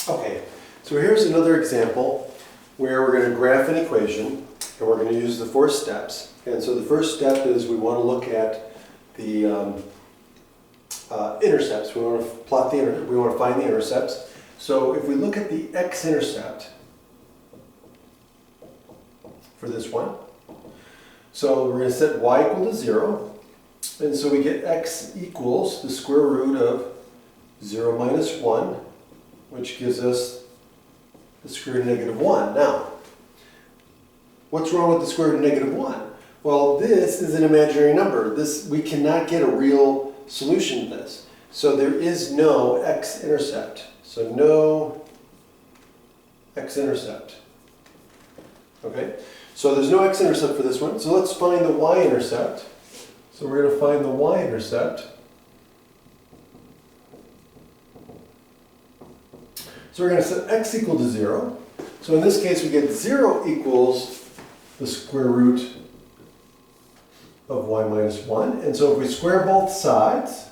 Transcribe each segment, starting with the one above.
Okay, so here's another example where we're going to graph an equation and we're going to use the 4 steps. And so the first step is we want to look at the intercepts. We want to plot we want to find the intercepts. So if we look at the x-intercept for this one, so we're going to set y equal to 0. And so we get x equals the square root of 0 minus 1, which gives us the square root of negative 1. Now, what's wrong with the square root of negative 1? Well, this is an imaginary number. We cannot get a real solution to this. So there is no x-intercept. So no x-intercept. Okay? So there's no x-intercept for this one. So let's find the y-intercept. So we're going to find the y-intercept. So we're going to set x equal to 0. So in this case we get 0 equals the square root of y minus 1. And so if we square both sides,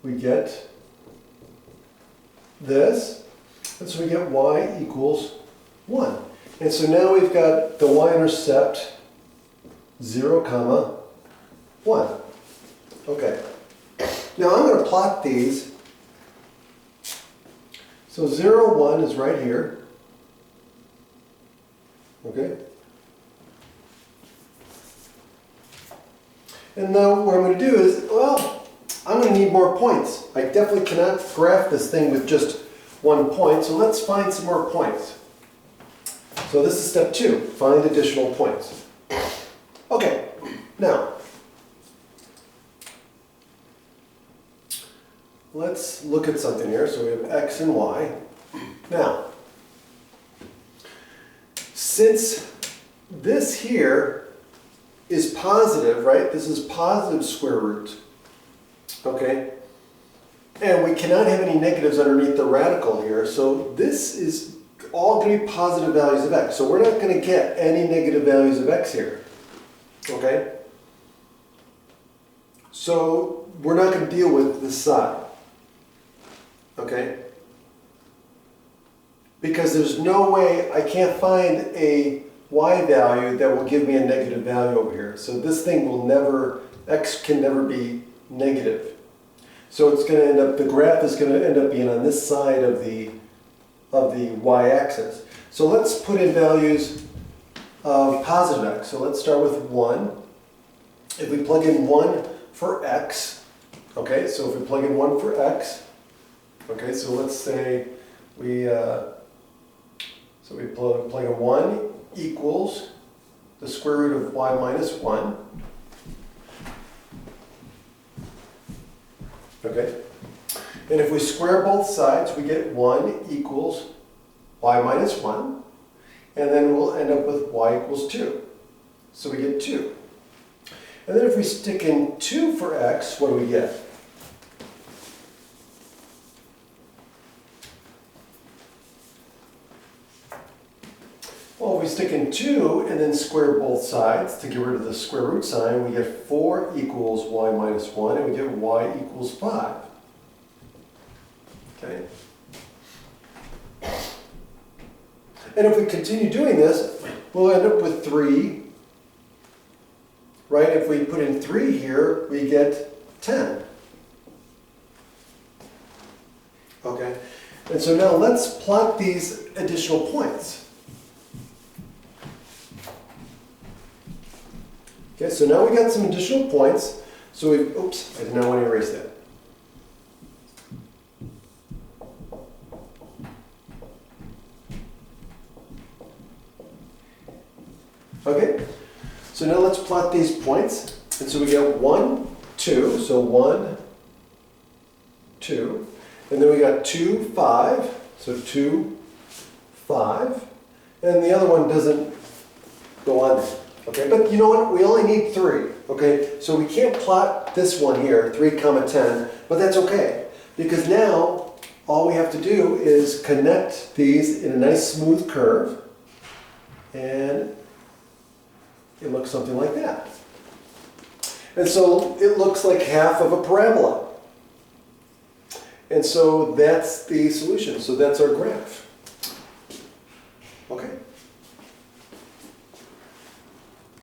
we get this. And so we get y equals 1. And so now we've got the y-intercept 0, comma 1. Okay. Now I'm going to plot these. So 0, 1 is right here. Okay? And now what I'm going to do is, well, I'm going to need more points. I definitely cannot graph this thing with just 1 point, so let's find some more points. So this is step 2, find additional points. Okay, now, let's look at something here. So we have x and y. Now, since this here is positive, right? This is positive square root. Okay? And we cannot have any negatives underneath the radical here. So this is all going to be positive values of x. So we're not going to get any negative values of x here. Okay? So we're not going to deal with this side. Okay? Because there's no way, I can't find a y value that will give me a negative value over here. So this thing will never, x can never be negative. So it's going to end up, the graph is going to end up being on this side of the y-axis. So let's put in values of positive x. So let's start with 1. If we plug in 1 for x, okay, so if we plug in 1 for x, okay, so let's say we plug in 1 equals the square root of y minus 1. Okay, and if we square both sides, we get 1 equals y minus 1, and then we'll end up with y equals 2. So we get 2. And then if we stick in 2 for x, what do we get? Well, if we stick in 2 and then square both sides to get rid of the square root sign, we get 4 equals y minus 1, and we get y equals 5. Okay? And if we continue doing this, we'll end up with 3. Right? If we put in 3 here, we get 10. Okay? And so now let's plot these additional points. Okay, so now we got some additional points. So we, oops, I did not want to erase that. Okay, so now let's plot these points. And so we get 1, 2, so 1, 2. And then we got 2, 5, so 2, 5. And the other one doesn't go on there. Okay, but you know what? We only need 3. Okay, so we can't plot this one here, 3, 10, but that's okay. Because now, all we have to do is connect these in a nice smooth curve. And it looks something like that. And so it looks like half of a parabola. And so that's the solution. So that's our graph.